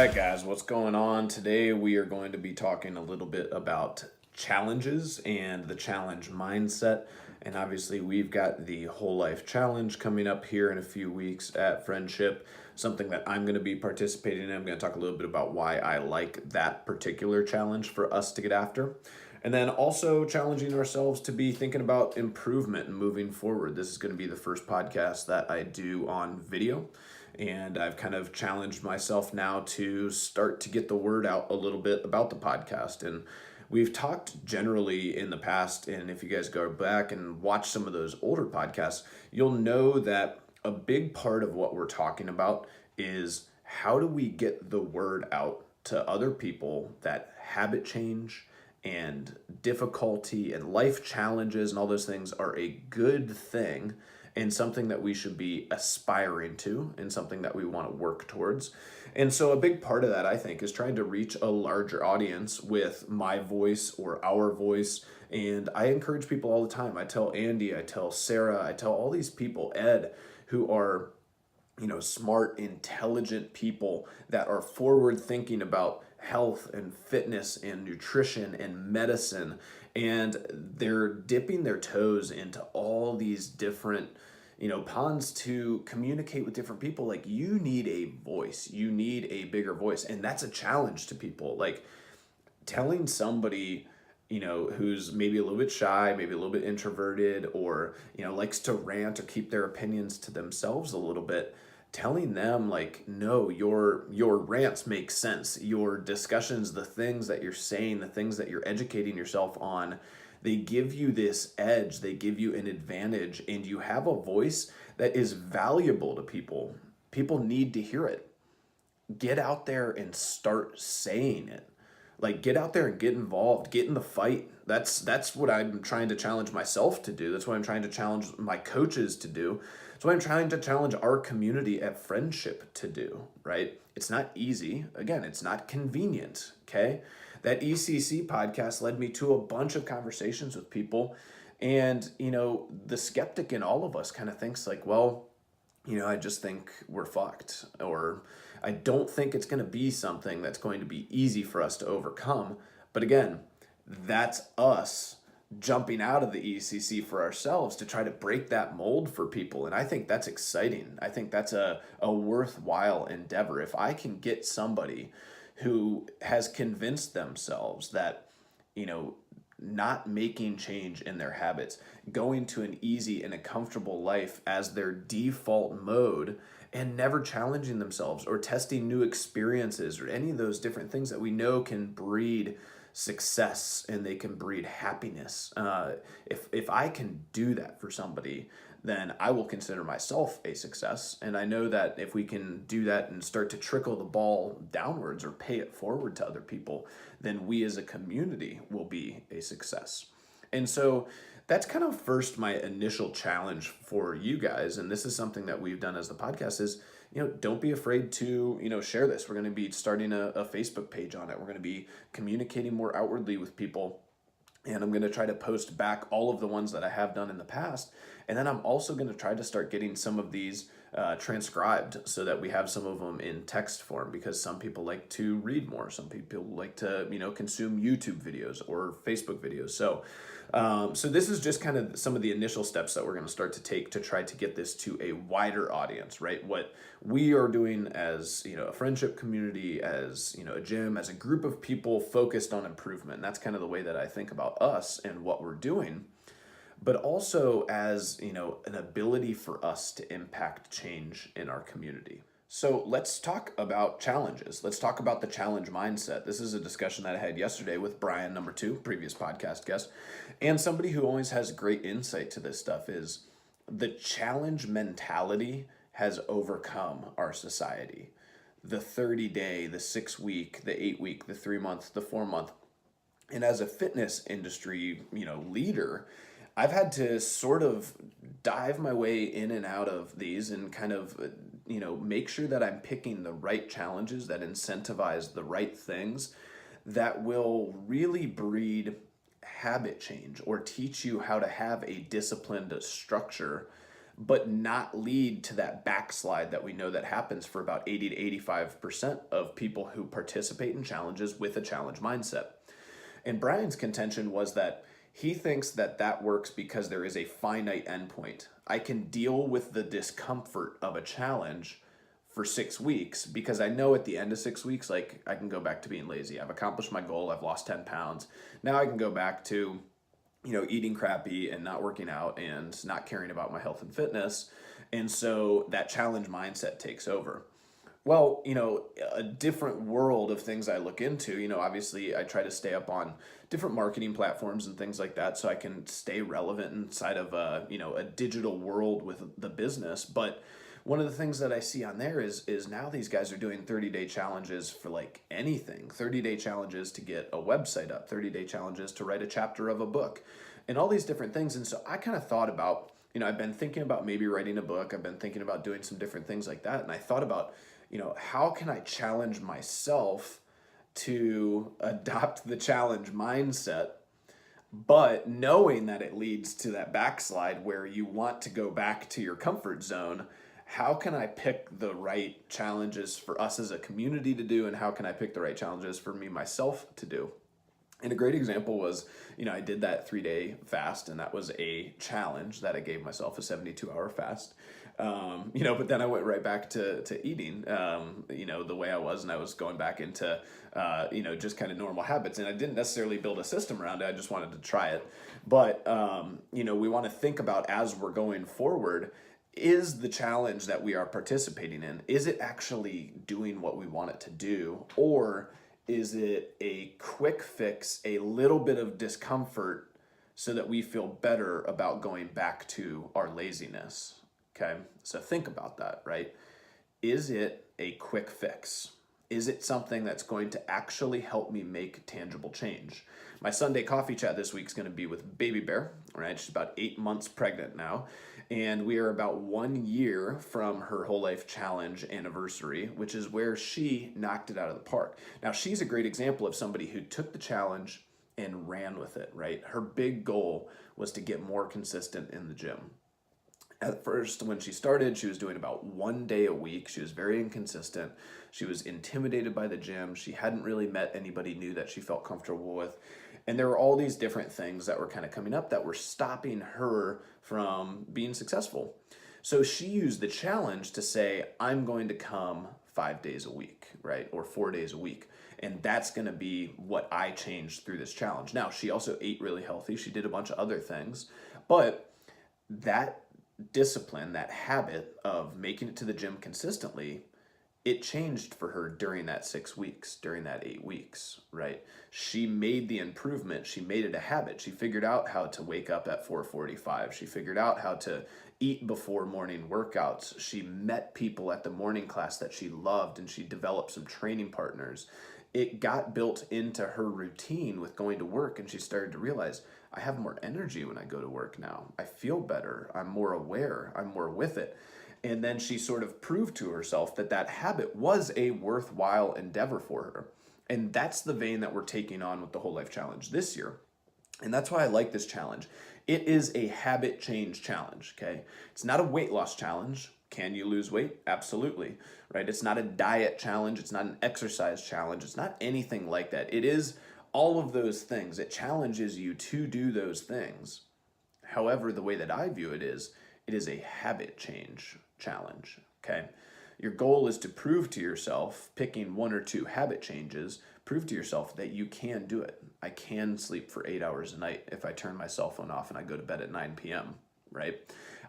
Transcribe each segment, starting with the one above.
right, guys, what's going on? Today we are going to be talking a little bit about challenges and the challenge mindset. And obviously, we've got the Whole Life Challenge coming up here in a few weeks at Friendship, something that I'm going to be participating in. I'm going to talk a little bit about why I like that particular challenge for us to get after. And then also challenging ourselves to be thinking about improvement and moving forward. This is going to be the first podcast that I do on video. And I've kind of challenged myself now to start to get the word out a little bit about the podcast. And we've talked generally in the past, and if you guys go back and watch some of those older podcasts, you'll know that a big part of what we're talking about is how do we get the word out to other people that habit change and difficulty and life challenges and all those things are a good thing and something that we should be aspiring to and something that we want to work towards. And so a big part of that, I think, is trying to reach a larger audience with my voice or our voice. And I encourage people all the time. I tell Andy, I tell Sarah, I tell all these people, Ed, who are smart, intelligent people that are forward thinking about health and fitness and nutrition and medicine. And they're dipping their toes into all these different, ponds to communicate with different people. Like, you need a voice, you need a bigger voice. And that's a challenge to people. Like, telling somebody, who's maybe a little bit shy, maybe a little bit introverted, or, likes to rant or keep their opinions to themselves a little bit, telling them like, no, your rants make sense, your discussions, the things that you're saying, the things that you're educating yourself on, they give you this edge, they give you an advantage, and you have a voice that is valuable to people. People need to hear it. Get out there and start saying it. Like, get out there and get involved, get in the fight. That's what I'm trying to challenge myself to do. That's what I'm trying to challenge my coaches to do. That's what I'm trying to challenge our community at Friendship to do, right? It's not easy. Again, it's not convenient, okay? That ECC podcast led me to a bunch of conversations with people. And, the skeptic in all of us kind of thinks like, well, I just think we're fucked, or I don't think it's going to be something that's going to be easy for us to overcome. But again, that's us jumping out of the ECC for ourselves to try to break that mold for people. And I think that's exciting. I think that's a worthwhile endeavor. If I can get somebody who has convinced themselves that, not making change in their habits, going to an easy and a comfortable life as their default mode, and never challenging themselves or testing new experiences or any of those different things that we know can breed success and they can breed happiness. If I can do that for somebody, then I will consider myself a success. And I know that if we can do that and start to trickle the ball downwards or pay it forward to other people, then we as a community will be a success. And so that's kind of first my initial challenge for you guys. And this is something that we've done as the podcast is, don't be afraid to, share this. We're going to be starting a Facebook page on it. We're going to be communicating more outwardly with people. And I'm going to try to post back all of the ones that I have done in the past. And then I'm also going to try to start getting some of these transcribed so that we have some of them in text form, because some people like to read more. Some people like to, consume YouTube videos or Facebook videos. So this is just kind of some of the initial steps that we're going to start to take to try to get this to a wider audience, right? What we are doing as, a friendship community, as, a gym, as a group of people focused on improvement. And that's kind of the way that I think about us and what we're doing, but also as, an ability for us to impact change in our community. So let's talk about challenges. Let's talk about the challenge mindset. This is a discussion that I had yesterday with Brian, number 2, previous podcast guest, and somebody who always has great insight to this stuff. Is the challenge mentality has overcome our society. The 30-day, the 6-week, the 8-week, the 3-month, the 4-month. And as a fitness industry, leader, I've had to sort of dive my way in and out of these and kind of, make sure that I'm picking the right challenges that incentivize the right things that will really breed habit change or teach you how to have a disciplined structure but not lead to that backslide that we know that happens for about 80 to 85% of people who participate in challenges with a challenge mindset. And Brian's contention was that he thinks that that works because there is a finite endpoint. I can deal with the discomfort of a challenge for 6 weeks because I know at the end of 6 weeks, like, I can go back to being lazy. I've accomplished my goal. I've lost 10 pounds. Now I can go back to, eating crappy and not working out and not caring about my health and fitness. And so that challenge mindset takes over. Well, a different world of things I look into, obviously I try to stay up on different marketing platforms and things like that so I can stay relevant inside of a digital world with the business. But one of the things that I see on there is now these guys are doing 30-day challenges for like anything, 30-day challenges to get a website up, 30-day challenges to write a chapter of a book, and all these different things. And so I kind of thought about, I've been thinking about maybe writing a book. I've been thinking about doing some different things like that. And I thought about, how can I challenge myself to adopt the challenge mindset, but knowing that it leads to that backslide where you want to go back to your comfort zone? How can I pick the right challenges for us as a community to do, and how can I pick the right challenges for me myself to do? And a great example was, I did that 3-day fast, and that was a challenge that I gave myself, a 72-hour fast. But then I went right back to eating, the way I was, and I was going back into, just kind of normal habits. And I didn't necessarily build a system around it. I just wanted to try it. But, we want to think about, as we're going forward, is the challenge that we are participating in, is it actually doing what we want it to do? Or is it a quick fix, a little bit of discomfort so that we feel better about going back to our laziness? Okay, so think about that, right? Is it a quick fix? Is it something that's going to actually help me make tangible change? My Sunday coffee chat this week is going to be with Baby Bear, right? She's about 8 months pregnant now. And we are about 1 year from her Whole Life Challenge anniversary, which is where she knocked it out of the park. Now, she's a great example of somebody who took the challenge and ran with it, right? Her big goal was to get more consistent in the gym. At first, when she started, she was doing about 1 day a week. She was very inconsistent. She was intimidated by the gym. She hadn't really met anybody new that she felt comfortable with. And there were all these different things that were kind of coming up that were stopping her from being successful. So she used the challenge to say, I'm going to come 5 days a week, right? Or 4 days a week. And that's going to be what I changed through this challenge. Now, she also ate really healthy. She did a bunch of other things. But that discipline, that habit of making it to the gym consistently, it changed for her during that 6 weeks, during that 8 weeks, right? She made the improvement. She made it a habit. She figured out how to wake up at 4:45. She figured out how to eat before morning workouts. She met people at the morning class that she loved, and she developed some training partners. It got built into her routine with going to work, and she started to realize, I have more energy when I go to work now. I feel better. I'm more aware. I'm more with it. And then she sort of proved to herself that that habit was a worthwhile endeavor for her. And that's the vein that we're taking on with the Whole Life Challenge this year. And that's why I like this challenge. It is a habit change challenge, okay? It's not a weight loss challenge. Can you lose weight? Absolutely, right? It's not a diet challenge. It's not an exercise challenge. It's not anything like that. It is all of those things. It challenges you to do those things. However, the way that I view it is a habit change challenge, okay? Your goal is to prove to yourself, picking 1 or 2 habit changes, prove to yourself that you can do it. I can sleep for 8 hours a night if I turn my cell phone off and I go to bed at 9 p.m., right?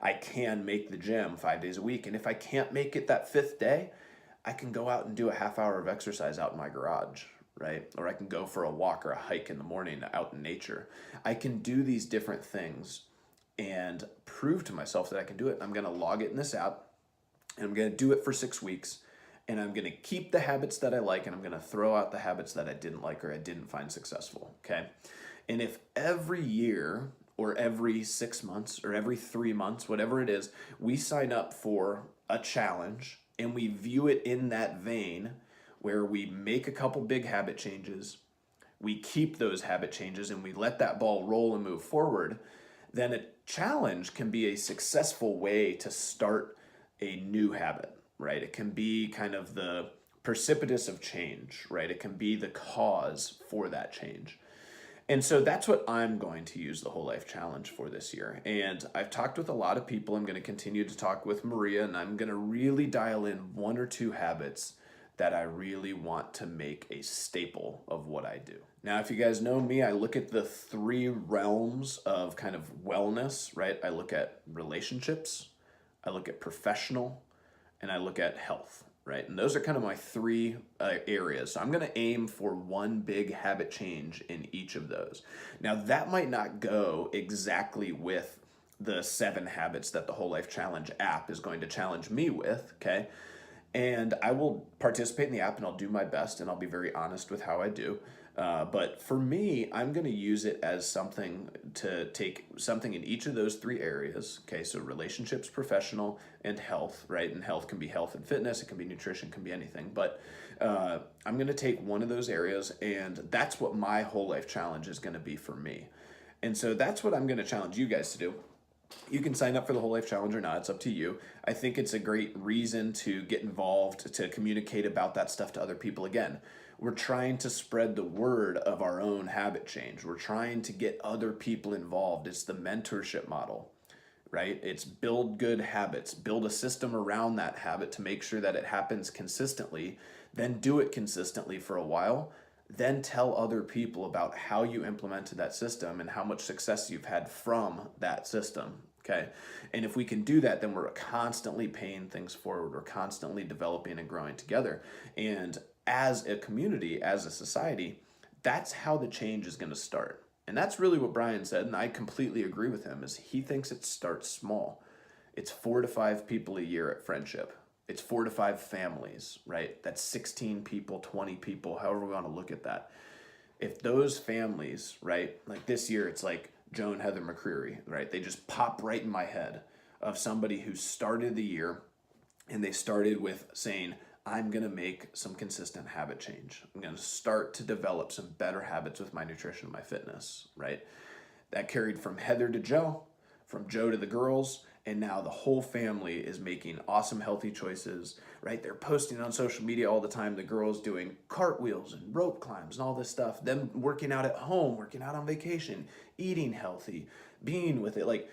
I can make the gym 5 days a week. And if I can't make it that 5th day, I can go out and do a half hour of exercise out in my garage, right? Or I can go for a walk or a hike in the morning out in nature. I can do these different things and prove to myself that I can do it. I'm going to log it in this app, and I'm going to do it for 6 weeks, and I'm going to keep the habits that I like, and I'm going to throw out the habits that I didn't like or I didn't find successful, okay? And if every year or every 6 months or every 3 months, whatever it is, we sign up for a challenge and we view it in that vein where we make a couple big habit changes, we keep those habit changes, and we let that ball roll and move forward, then a challenge can be a successful way to start a new habit, right? It can be kind of the precipitous of change, right? It can be the cause for that change. And so that's what I'm going to use the Whole Life Challenge for this year. And I've talked with a lot of people. I'm going to continue to talk with Maria, and I'm going to really dial in one or two habits that I really want to make a staple of what I do. Now, if you guys know me, I look at the three realms of kind of wellness, right? I look at relationships, I look at professional, and I look at health, right? And those are kind of my three areas. So I'm going to aim for one big habit change in each of those. Now, that might not go exactly with the 7 habits that the Whole Life Challenge app is going to challenge me with, okay? And I will participate in the app and I'll do my best and I'll be very honest with how I do. But for me, I'm going to use it as something to take something in each of those 3 areas. Okay, so relationships, professional, and health, right? And health can be health and fitness, it can be nutrition, it can be anything. But I'm going to take one of those areas, and that's what my Whole Life Challenge is going to be for me. And so that's what I'm going to challenge you guys to do. You can sign up for the Whole Life Challenge or not. It's up to you. I think it's a great reason to get involved, to communicate about that stuff to other people. Again, we're trying to spread the word of our own habit change. We're trying to get other people involved. It's the mentorship model, right? It's build good habits, build a system around that habit to make sure that it happens consistently, then do it consistently for a while, then tell other people about how you implemented that system and how much success you've had from that system. Okay. And if we can do that, then we're constantly paying things forward. We're constantly developing and growing together. And as a community, as a society, that's how the change is going to start. And that's really what Brian said. And I completely agree with him, is he thinks it starts small. It's 4 to 5 people a year at Friendship. It's 4 to 5 families, right? That's 16 people, 20 people, however we want to look at that. If those families, right, like this year, it's like Joan Heather McCreary, right? They just pop right in my head of somebody who started the year and they started with saying, I'm going to make some consistent habit change. I'm going to start to develop some better habits with my nutrition and my fitness, right? That carried from Heather to Joe, from Joe to the girls, and now the whole family is making awesome healthy choices, right? They're posting on social media all the time, the girls doing cartwheels and rope climbs and all this stuff, them working out at home, working out on vacation, eating healthy, being with it, like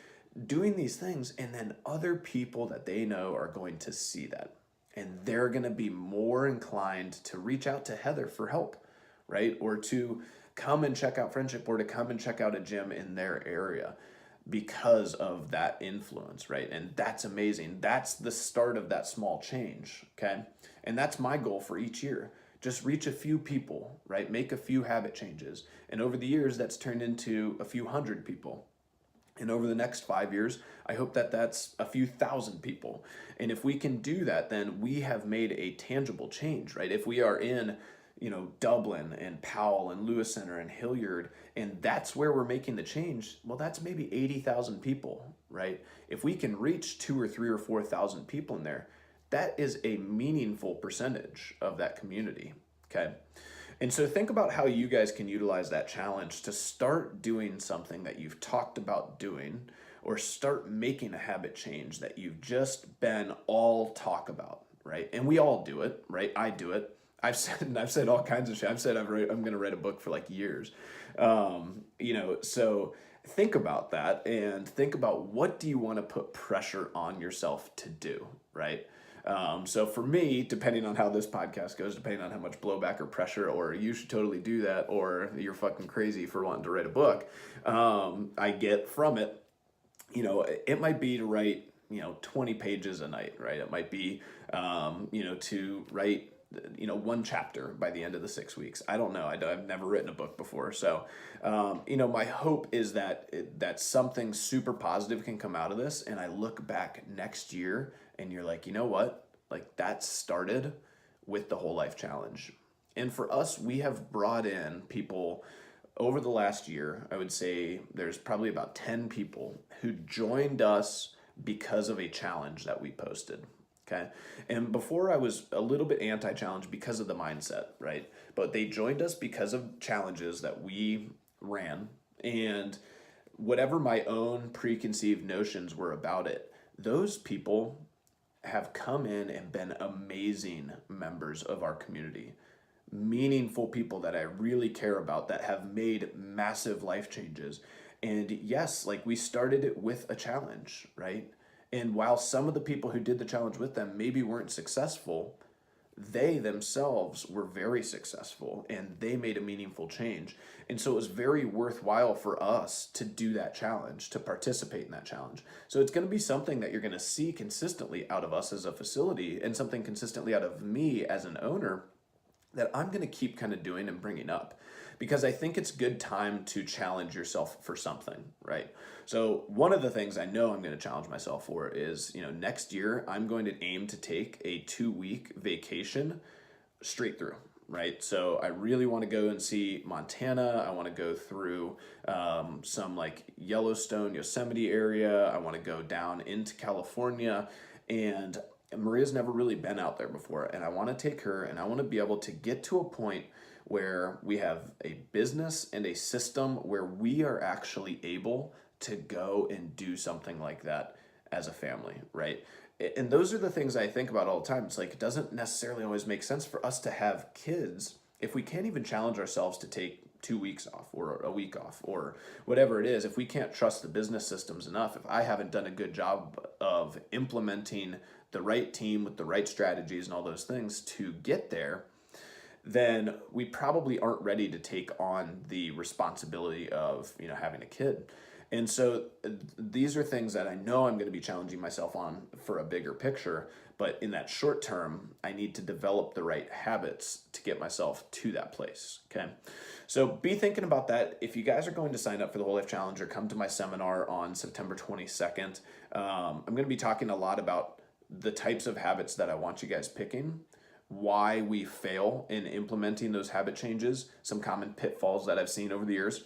doing these things. And then other people that they know are going to see that, and they're going to be more inclined to reach out to Heather for help, right? Or to come and check out Friendship, or to come and check out a gym in their area, because of that influence, right? And that's amazing. That's the start of that small change, okay? And that's my goal for each year. Just reach a few people, right? Make a few habit changes. And over the years, that's turned into a few hundred people. And over the next 5 years, I hope that that's a few thousand people. And if we can do that, then we have made a tangible change, right? If we are in Dublin and Powell and Lewis Center and Hilliard, and that's where we're making the change, well, that's maybe 80,000 people, right? If we can reach 2 or 3 or 4,000 people in there, that is a meaningful percentage of that community, okay? And so think about how you guys can utilize that challenge to start doing something that you've talked about doing, or start making a habit change that you've just been all talk about, right? And we all do it, right? I do it. I've said all kinds of shit. I've said I'm going to write a book for like years. So think about that, and think about, what do you want to put pressure on yourself to do, right? So for me, depending on how this podcast goes, depending on how much blowback or pressure, or you should totally do that, or you're fucking crazy for wanting to write a book, I get from it, it might be to write, 20 pages a night, right? It might be, to write, 1 chapter by the end of the 6 weeks. I don't know. I've never written a book before. So, my hope is that something super positive can come out of this. And I look back next year and you're like, you know what? Like, that started with the Whole Life Challenge. And for us, we have brought in people over the last year. I would say there's probably about 10 people who joined us because of a challenge that we posted. Okay. And before, I was a little bit anti-challenge because of the mindset, right? But they joined us because of challenges that we ran. And whatever my own preconceived notions were about it, those people have come in and been amazing members of our community, meaningful people that I really care about, that have made massive life changes. And yes, like, we started it with a challenge, right? And while some of the people who did the challenge with them maybe weren't successful, they themselves were very successful and they made a meaningful change. And so it was very worthwhile for us to do that challenge, to participate in that challenge. So it's going to be something that you're going to see consistently out of us as a facility, and something consistently out of me as an owner, that I'm going to keep kind of doing and bringing up, because I think it's good time to challenge yourself for something, right? So one of the things I know I'm going to challenge myself for is, next year I'm going to aim to take a 2-week vacation straight through, right? So I really want to go and see Montana. I want to go through some like Yellowstone, Yosemite area. I want to go down into California, and Maria's never really been out there before, and I want to take her, and I want to be able to get to a point where we have a business and a system where we are actually able to go and do something like that as a family, right? And those are the things I think about all the time. It's like, it doesn't necessarily always make sense for us to have kids if we can't even challenge ourselves to take 2 weeks off or a week off or whatever it is. If we can't trust the business systems enough, if I haven't done a good job of implementing the right team with the right strategies and all those things to get there, then we probably aren't ready to take on the responsibility of, having a kid. And so these are things that I know I'm going to be challenging myself on for a bigger picture, but in that short term, I need to develop the right habits to get myself to that place, okay? So be thinking about that. If you guys are going to sign up for the Whole Life Challenge or come to my seminar on September 22nd, I'm going to be talking a lot about the types of habits that I want you guys picking, why we fail in implementing those habit changes, some common pitfalls that I've seen over the years,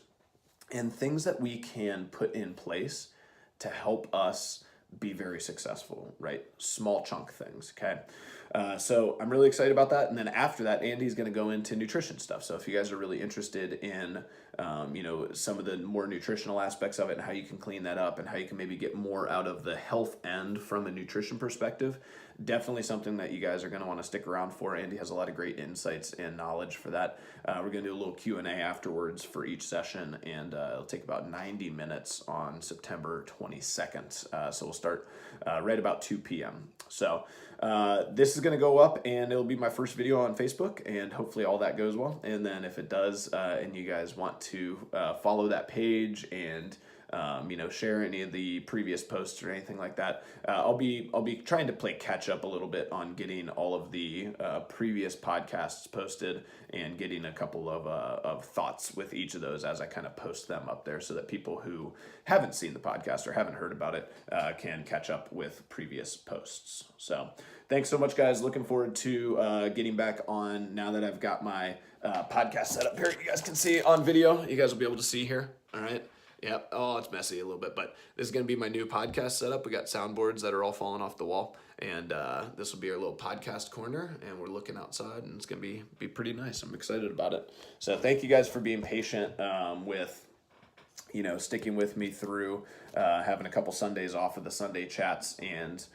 and things that we can put in place to help us be very successful, right? Small chunk things, okay? So I'm really excited about that. And then after that, Andy's going to go into nutrition stuff. So if you guys are really interested in, some of the more nutritional aspects of it and how you can clean that up and how you can maybe get more out of the health end from a nutrition perspective, definitely something that you guys are going to want to stick around for. Andy has a lot of great insights and knowledge for that. We're going to do a little Q&A afterwards for each session, and it'll take about 90 minutes on September 22nd. So we'll start right about 2 p.m. So this is going to go up, and it'll be my first video on Facebook, and hopefully all that goes well. And then if it does, and you guys want to follow that page and share any of the previous posts or anything like that, I'll be trying to play catch up a little bit on getting all of the previous podcasts posted and getting a couple of thoughts with each of those as I kind of post them up there, so that people who haven't seen the podcast or haven't heard about it can catch up with previous posts. So thanks so much, guys. Looking forward to getting back on now that I've got my podcast set up here. You guys can see on video. You guys will be able to see here. All right. Yep. Oh, it's messy a little bit, but this is going to be my new podcast setup. We got soundboards that are all falling off the wall, and this will be our little podcast corner, and we're looking outside, and it's going to be pretty nice. I'm excited about it. So thank you guys for being patient with, sticking with me through having a couple Sundays off of the Sunday chats, and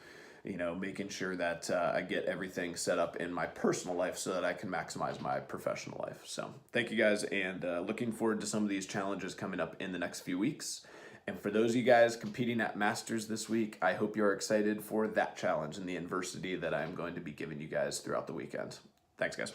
making sure that I get everything set up in my personal life so that I can maximize my professional life. So thank you guys, and looking forward to some of these challenges coming up in the next few weeks. And for those of you guys competing at Masters this week, I hope you're excited for that challenge and the adversity that I'm going to be giving you guys throughout the weekend. Thanks, guys.